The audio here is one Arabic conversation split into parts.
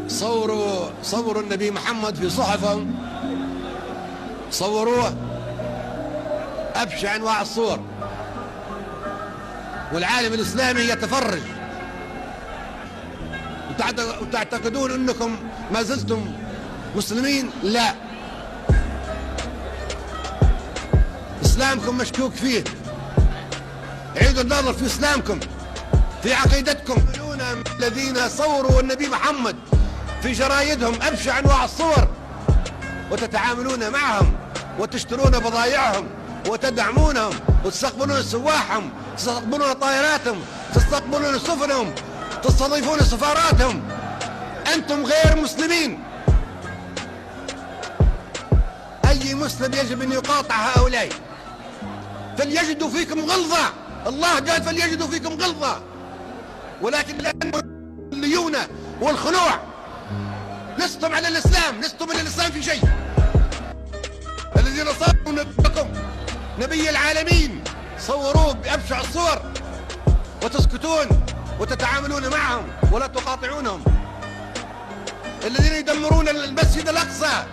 صوروا النبي محمد في صحفهم، صوروه أبشع أنواع الصور، والعالم الإسلامي يتفرج، وتعتقدون أنكم ما زلتم مسلمين. لا، إسلامكم مشكوك فيه. عيدوا النظر في إسلامكم، في عقيدتكم. الذين صوروا النبي محمد في جرايدهم أبشع أنواع الصور، وتتعاملون معهم وتشترون بضائعهم وتدعمونهم وتستقبلون سواحهم، تستقبلون طائراتهم، تستقبلون سفنهم، تستضيفون سفاراتهم. أنتم غير مسلمين. أي مسلم يجب أن يقاطع هؤلاء، فليجدوا فيكم غلظة. الله قال فليجدوا فيكم غلظة، ولكن لأنه الليونة والخنوع لستم على الإسلام، لستم على الإسلام في شيء. الذين صوروا نبيكم نبي العالمين صوروه بأبشع الصور، وتسكتون وتتعاملون معهم ولا تقاطعونهم. الذين يدمرون المسجد الأقصى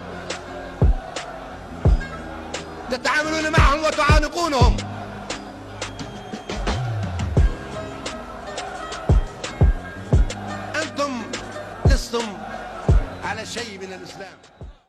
تتعاملون معهم وتعانقونهم. أنتم لستم على شيء من الإسلام.